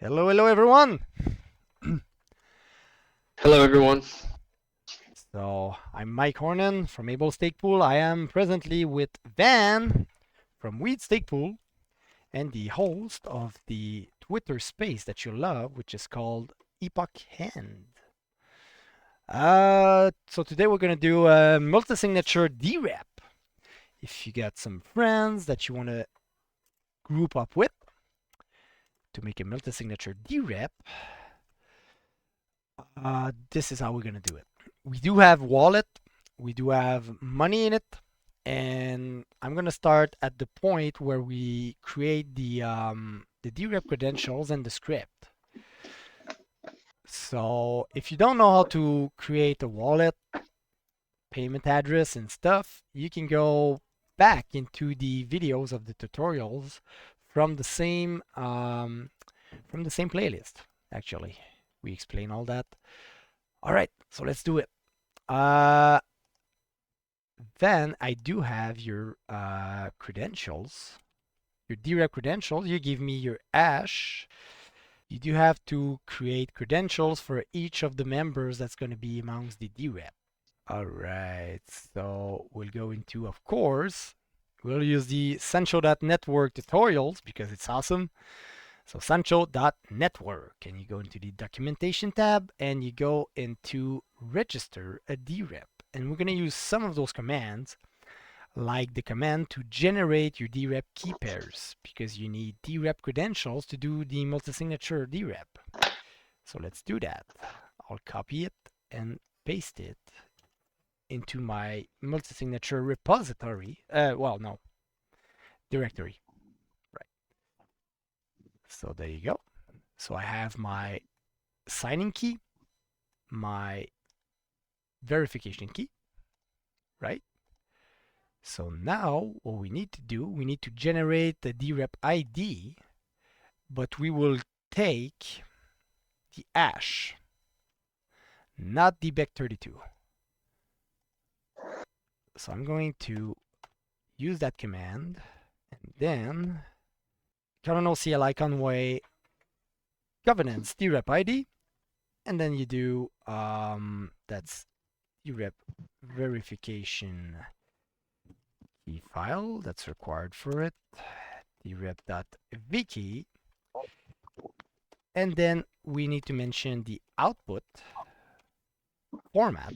Hello, hello everyone. Hello, everyone. So I'm Mike Hornan from Able Stake Pool. I am presently with Van from Weed Stake Pool and the host of the Twitter space that you love, which is called Epoch Hand. So today we're gonna do a multi-signature DRep. If you got some friends that you want to group up with to make a multi-signature DRep, this is how we're gonna do it. We do have wallet, we do have money in it, and I'm gonna start at the point where we create the DRep credentials and the script. So if you don't know how to create a wallet, payment address, and stuff, you can go back into the videos of the tutorials from the same playlist. Actually, we explain all that. All right, so let's do it. Then I do have your credentials, your DRep credentials. You give me your hash. You do have to create credentials for each of the members that's going to be amongst the DRep. All right, so we'll go into, of course, we'll use the SanchoNet tutorials because it's awesome. So Sancho.network, and you go into the documentation tab and you go into register a DRep. And we're going to use some of those commands, like the command to generate your DRep key pairs, because you need DRep credentials to do the multi-signature DRep. So let's do that. I'll copy it and paste it into my multi-signature repository. Directory. Right. So there you go. So I have my signing key, my verification key, right? So now what we need to do, we need to generate the DRep ID, but we will take the hash, not the bec32. So I'm going to use that command and then Cardinal CLI Conway governance DRep ID, and then you do that's DRep verification key file that's required for it, drep.vkey, and then we need to mention the output format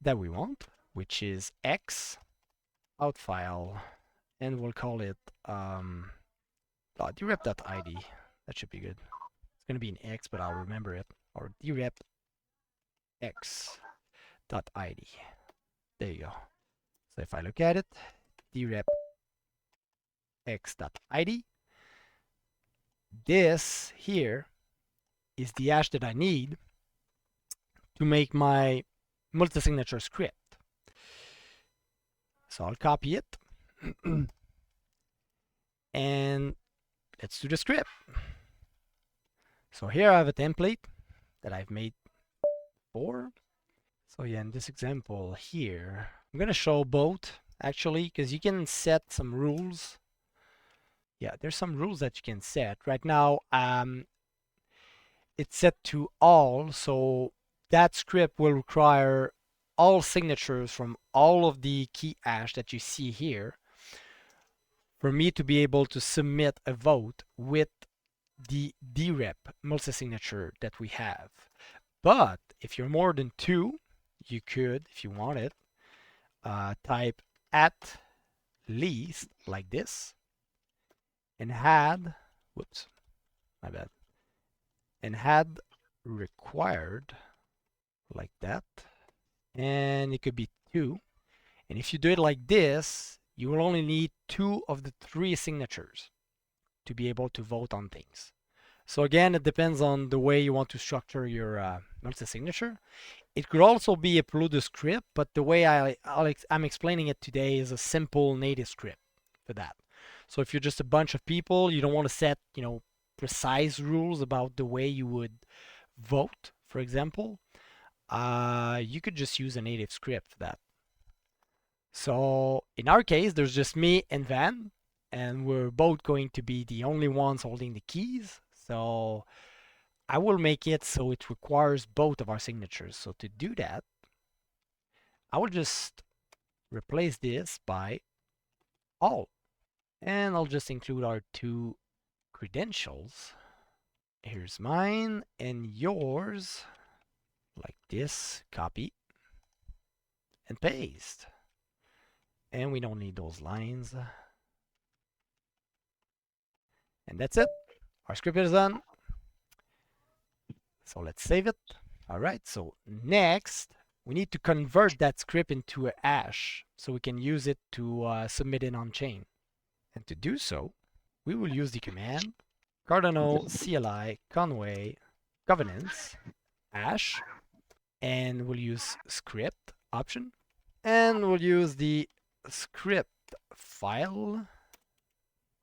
that we want, which is x out file, and we'll call it drep.id. That should be good. It's gonna be an x, but I'll remember it. Or drep x.id. There you go. So if I look at it, drep x.id, this here is the hash that I need to make my multi-signature script. So I'll copy it and let's do the script. So here I have a template that I've made for. So yeah, in this example here, I'm gonna show both actually, because you can set some rules. Yeah, there's some rules that you can set. Right now, it's set to all, so that script will require all signatures from all of the key hash that you see here for me to be able to submit a vote with the DRep multi-signature that we have. But if you're more than two, you could, if you want it, type at least like this and had, whoops, my bad, and had required like that. And it could be 2. And if you do it like this, you will only need 2 of the 3 signatures to be able to vote on things. So again, it depends on the way you want to structure your multi-signature. It could also be a polluted script, but the way I'm explaining it today is a simple native script for that. So if you're just a bunch of people, you don't want to set, precise rules about the way you would vote, for example. You could just use a native script for that. So in our case, there's just me and Van, and we're both going to be the only ones holding the keys. So I will make it so it requires both of our signatures. So to do that, I will just replace this by all. And I'll just include our two credentials. Here's mine and yours, like this, copy and paste. And we don't need those lines. And that's it. Our script is done. So let's save it. All right, so next, we need to convert that script into a hash so we can use it to submit it on chain. And to do so, we will use the command Cardano CLI Conway governance hash, and we'll use script option, and we'll use the script file,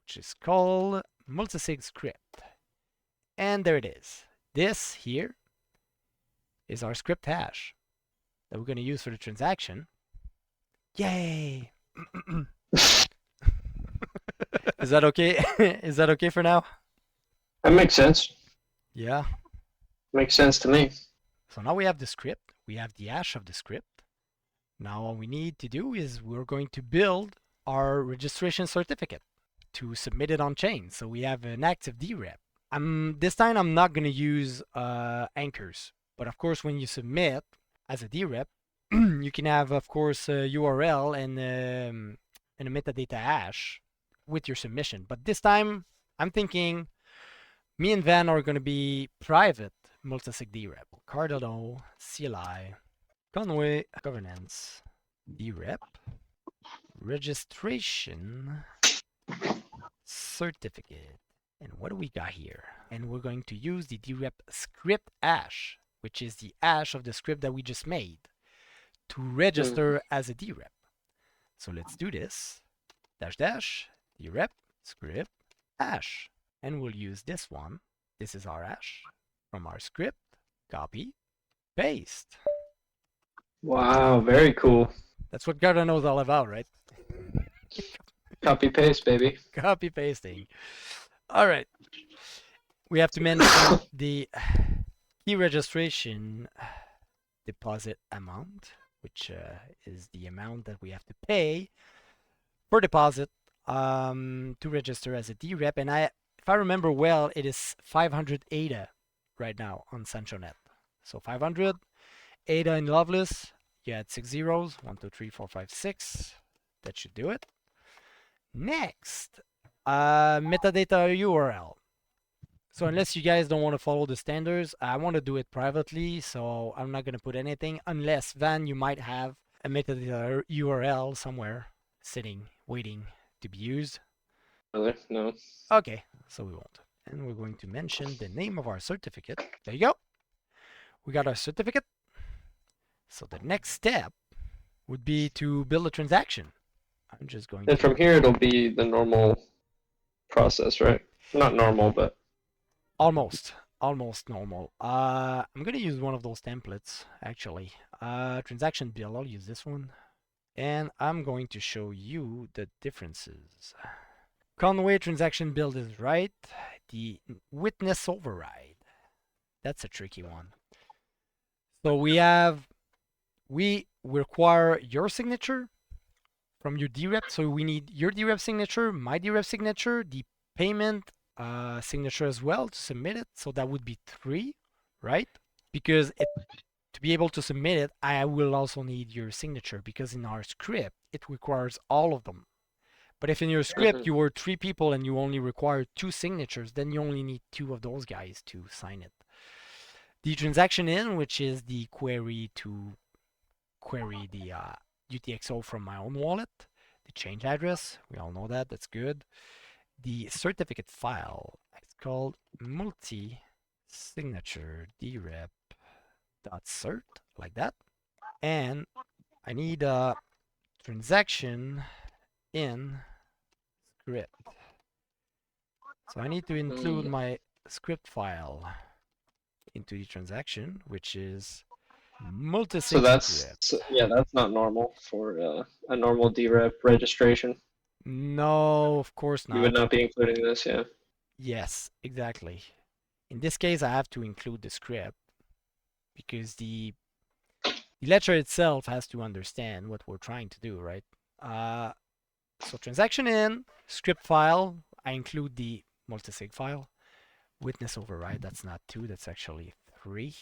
which is called multisig script. And there it is. This here is our script hash that we're going to use for the transaction. Yay! Is that okay? Is that okay for now? That makes sense. Yeah. Makes sense to me. So now we have the script. We have the hash of the script. Now all we need to do is we're going to build our registration certificate to submit it on chain. So we have an active DRep. This time I'm not going to use anchors. But of course, when you submit as a DRep, you can have, of course, a URL and a metadata hash with your submission. But this time, I'm thinking me and Van are going to be private multisig DRep. Cardano CLI Conway governance DRep registration certificate. And what do we got here? And we're going to use the DRep script hash, which is the hash of the script that we just made, to register as a DRep. So let's do this. Dash dash DRep script hash. And we'll use this one. This is our hash from our script. Copy, paste. Wow, very cool. That's what Cardano is all about, right? Copy paste, baby. Copy pasting. All right. We have to mention the key registration deposit amount, which is the amount that we have to pay for deposit to register as a DRep. And if I remember well, it is 500 ADA right now on SanchoNet. So 500 ADA in Loveless. You add 6 zeros. 1, 2, 3, 4, 5, 6. That should do it. Next, metadata URL. So unless you guys don't want to follow the standards, I want to do it privately, so I'm not going to put anything unless, Van, you might have a metadata URL somewhere sitting, waiting to be used. No. Okay, so we won't. And we're going to mention the name of our certificate. There you go. We got our certificate. So the next step would be to build a transaction. I'm just going And from here, it'll be the normal process, right? Not normal, but almost normal. I'm gonna use one of those templates actually. Transaction build, I'll use this one. And I'm going to show you the differences. Conway transaction build is right. The witness override, that's a tricky one. So we require your signature from your DRep. So we need your DRep signature, my DRep signature, the payment signature as well to submit it. So that would be 3, right? Because to be able to submit it, I will also need your signature, because in our script, it requires all of them. But if in your script you were 3 people and you only require 2 signatures, then you only need 2 of those guys to sign it. The transaction in, which is the query to query the UTXO from my own wallet. The change address, we all know that, that's good. The certificate file, it's called multi-signature DRep.cert, like that. And I need a transaction in script. So I need to include my script file into the transaction, which is multi-sig so that's not normal for a normal DRep registration. No, of course You would not. not be including this, yeah. Yes, exactly. In this case, I have to include the script because the ledger itself has to understand what we're trying to do, right? Uh, so transaction in, script file, I include the multisig file. Witness override, that's not 2, that's actually 3.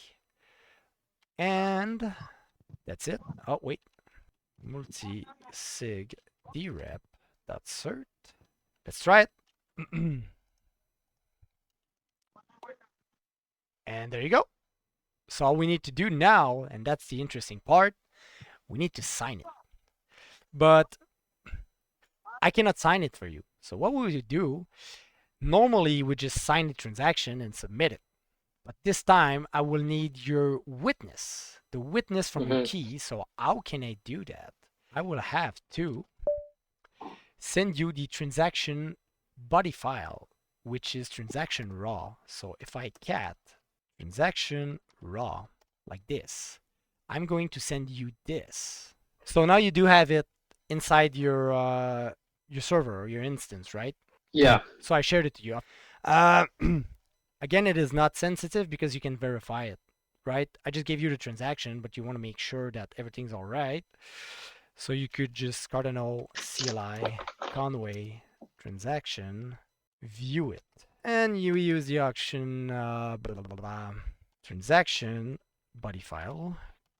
And that's it. Oh, wait. Multisig DRep dot cert. Let's try it. And there you go. So all we need to do now, and that's the interesting part, we need to sign it. But I cannot sign it for you. So what will you do? Normally, we just sign the transaction and submit it. But this time, I will need your witness, the witness from your Hmm. key. So how can I do that? I will have to send you the transaction body file, which is transaction raw. So if I cat transaction raw like this, I'm going to send you this. So now you do have it inside your server or your instance, right? Yeah, So I shared it to you. Uh, again, it is not sensitive because you can verify it, right? I just gave you the transaction, but you want to make sure that everything's all right. So you could just Cardinal CLI Conway transaction, view it, and you use the auction blah, blah, blah, blah, transaction body file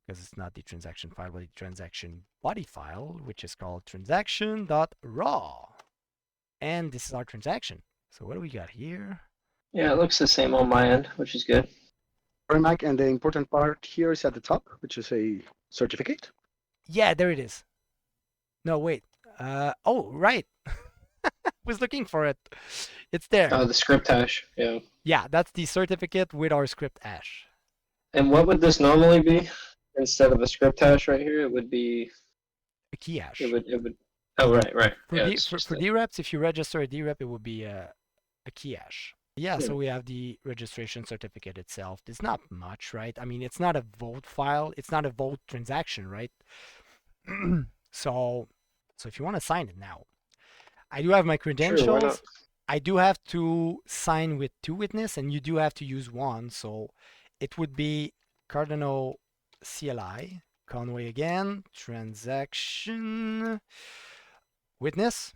because it's not the transaction file, but the transaction body file, which is called transaction.raw. And this is our transaction. So what do we got here? yeah, it looks the same on my end, which is good. Sorry, Mike, and the important part here is at the top, which is a certificate. Yeah, there it is. No, wait. Oh, right. Was looking for it. It's there. The script hash, yeah. Yeah, that's the certificate with our script hash. And what would this normally be? Instead of a script hash right here, it would be, A key hash. it would, oh, right. For Yeah, D, it's for, just for DReps, if you register a DRep, it would be a key hash. Yeah, Yeah. so we have the registration certificate itself. It's not much, right? I mean, it's not a vote file. It's not a vote transaction, right? so, so if you want to sign it now, I do have my Sure, why not? credentials. I do have to sign with 2 witness, and you do have to use 1. So it would be Cardinal CLI, Conway again, transaction, witness.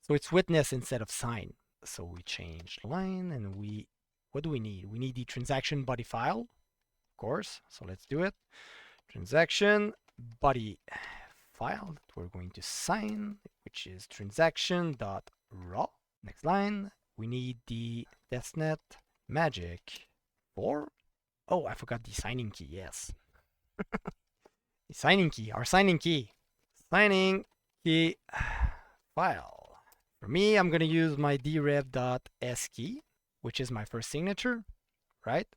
So it's witness instead of sign. So we change line and what do we need? We need the transaction body file, of course. So let's do it. Transaction body file that we're going to sign, which is transaction.raw. Next line, we need the testnet magic 4. Oh, I forgot the signing key. Yes. The signing key, our signing key. Signing key file. For me, I'm going to use my drep.s key, which is my first signature, right?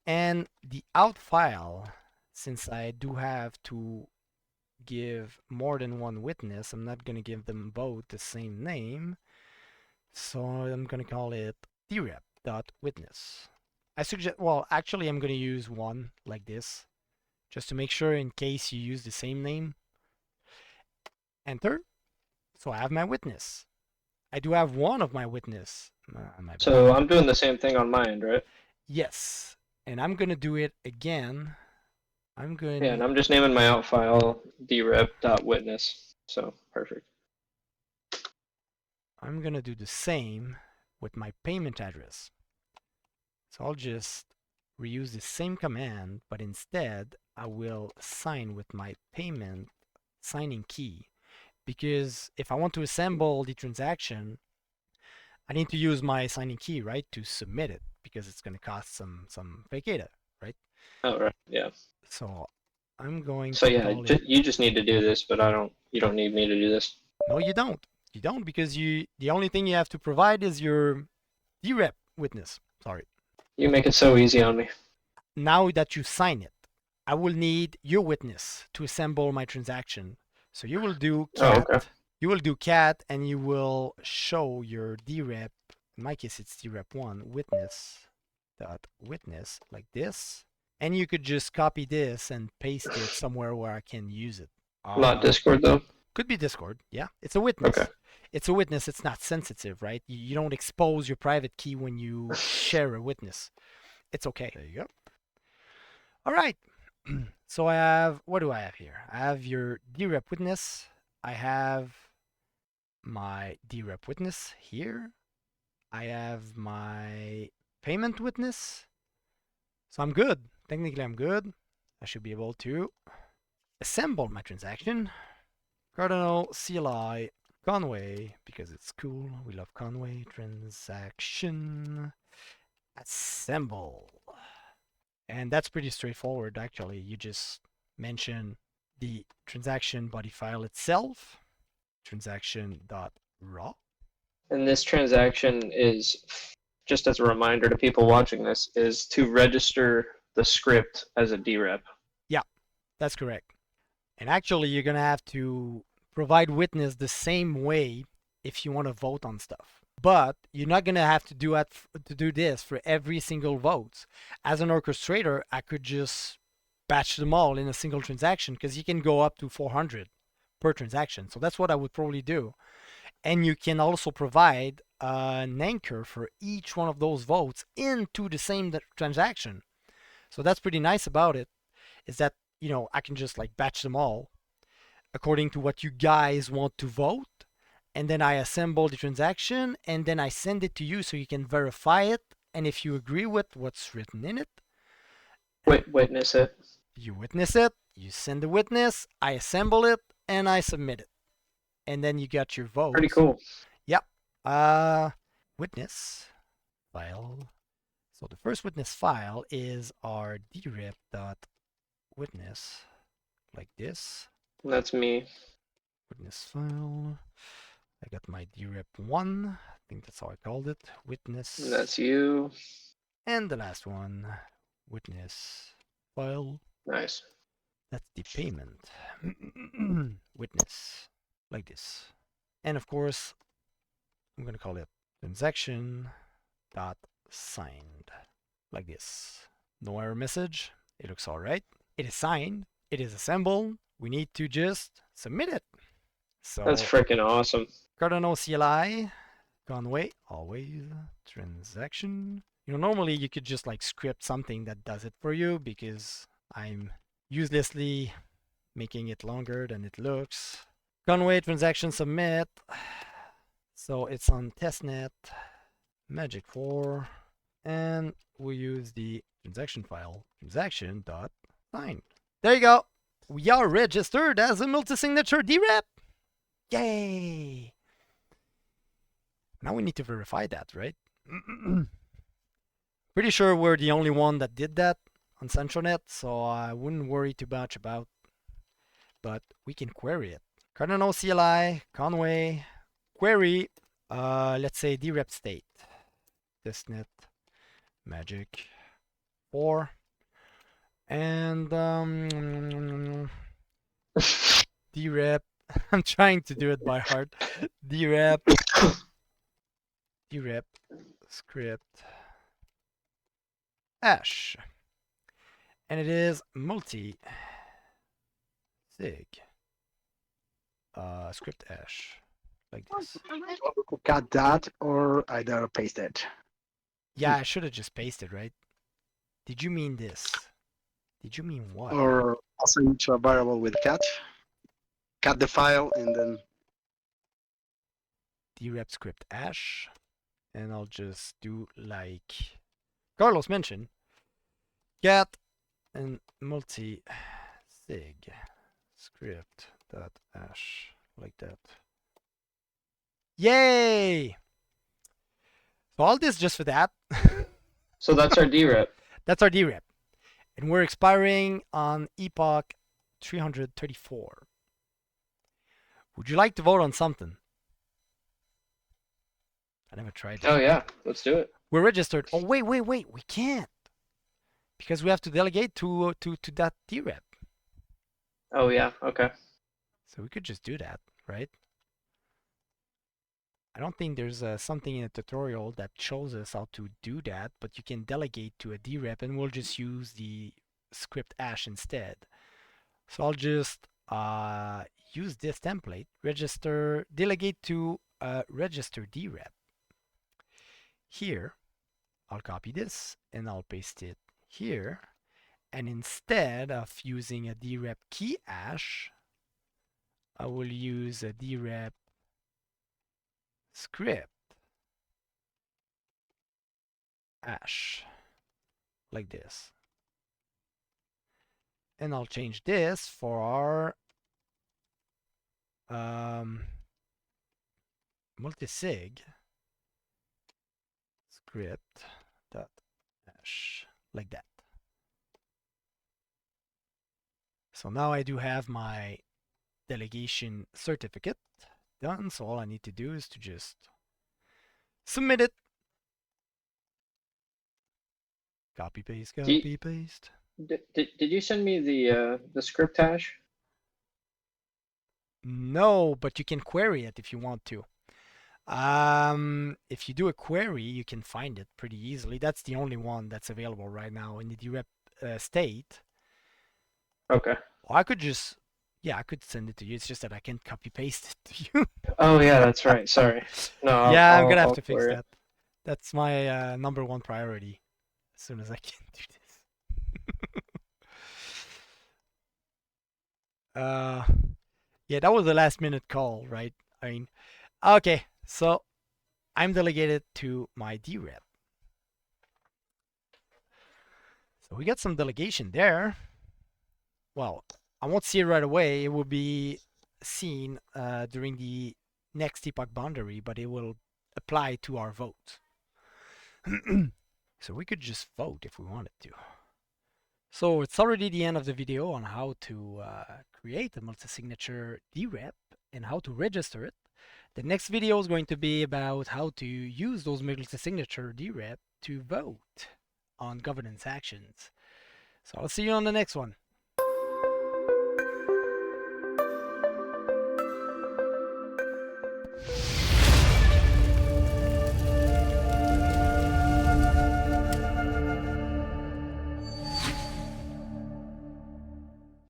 And the out file, since I do have to give more than one witness, I'm not going to give them both the same name. So I'm going to call it drep.witness. I suggest, well, actually, I'm going to use one like this, just to make sure in case you use the same name. Enter. So I have my witness. I do have one of my witness. My So I'm doing the same thing on my end, right? Yes. And I'm going to do it again. I'm going Yeah, and I'm just naming my out file drep.witness. So perfect. I'm going to do the same with my payment address. So I'll just reuse the same command, but instead I will sign with my payment signing key. Because if I want to assemble the transaction, I need to use my signing key, right, to submit it, because it's going to cost some fake data, right? Oh, right, yeah. So I'm going So to yeah, call it. you just need to do this, but you don't need me to do this. No, you don't. You don't, because the only thing you have to provide is your DRep witness. Sorry. You make it so easy on me. Now that you sign it, I will need your witness to assemble my transaction. So you will do cat. Oh, okay. You will do cat, and you will show your DRep. In my case, it's DRep1 witness dot witness like this, and you could just copy this and paste it somewhere where I can use it. Not Discord though. Could be Discord. Yeah, it's a witness. Okay. It's a witness. It's not sensitive, right? You don't expose your private key when you share a witness. It's okay. There you go. All right. So I have, what do I have here? I have your DRep witness. I have my DRep witness here. I have my payment witness. So I'm good. Technically, I'm good. I should be able to assemble my transaction. Cardinal, CLI, Conway, because it's cool. We love Conway. Transaction. Assemble. And that's pretty straightforward, actually. You just mention the transaction body file itself, transaction.raw. And this transaction is, just as a reminder to people watching this, is to register the script as a DRep. Yeah, that's correct. And actually, you're going to have to provide witness the same way if you want to vote on stuff. But you're not going to have to do this for every single vote. As an orchestrator, I could just batch them all in a single transaction because you can go up to 400 per transaction. So that's what I would probably do. And you can also provide an anchor for each one of those votes into the same transaction. So that's pretty nice about it, is that, you know, I can just like batch them all according to what you guys want to vote. And then I assemble the transaction and then I send it to you so you can verify it. And if you agree with what's written in it, Witness it. you witness it, you send the witness, I assemble it, and I submit it. And then you got your vote. Pretty cool. Yep. Witness file. So the first witness file is our drep.witness, like this. That's me. Witness file. I got my drep1. I think that's how I called it. Witness. That's you. And the last one, witness file. Nice. That's the payment. Witness, like this. And of course, I'm going to call it transaction dot signed, like this. No error message. It looks all right. It is signed. It is assembled. We need to just submit it. So That's freaking awesome. Cardinal CLI, Conway, always transaction. You know, normally you could just like script something that does it for you because I'm uselessly making it longer than it looks. Conway transaction submit. So it's on testnet, magic 4, and we use the transaction file, transaction.signed. There you go. We are registered as a multi-signature DRep. Yay! Now we need to verify that, right? Pretty sure we're the only one that did that on SanchoNet, so I wouldn't worry too much about, but we can query it. Cardinal CLI, Conway, query, let's say DRep state, testnet, magic 4, and DRep, I'm trying to do it by heart, DRep script hash, and it is multi sig script hash, like this. Cut that or either paste it. Yeah, I should have just pasted, right? Did you mean this? Did you mean what? Or assign to a variable with cat. Cut the file and then DRep script hash, and I'll just do like Carlos mentioned, cat and multi sig script dot hash, like that. Yay! So all this just for that. So that's our DRep. That's our DRep. And we're expiring on epoch 334. Would you like to vote on something? I never tried that. Oh yeah, let's do it. We're registered. Oh, wait. We can't. Because we have to delegate to that DRep. Oh yeah, okay. So we could just do that, right? I don't think there's something in the tutorial that shows us how to do that, but you can delegate to a DRep and we'll just use the script hash instead. So I'll just use this template, register, delegate to register DRep. Here, I'll copy this and I'll paste it here. And instead of using a DRep key hash, I will use a DRep script hash like this. And I'll change this for our multisig script dot hash like that. So now I do have my delegation certificate done. So all I need to do is to just submit it. Copy paste, copy paste. Did you send me the script hash? No, but you can query it if you want to. If you do a query, you can find it pretty easily. That's the only one that's available right now in the DRep state. Okay. Or I could just, yeah, I could send it to you. It's just that I can't copy paste it to you. Oh yeah, that's right. Sorry. No. Yeah, I'm gonna have I'll to fix query it. that. That's my number one priority. As soon as I can do this. Yeah, that was a last minute call, right? I mean, okay, so I'm delegated to my DRep. So we got some delegation there. Well, I won't see it right away. It will be seen during the next epoch boundary, but it will apply to our vote. So we could just vote if we wanted to. So it's already the end of the video on how to create a multi-signature DRep and how to register it. The next video is going to be about how to use those multi-signature DRep to vote on governance actions. So I'll see you on the next one.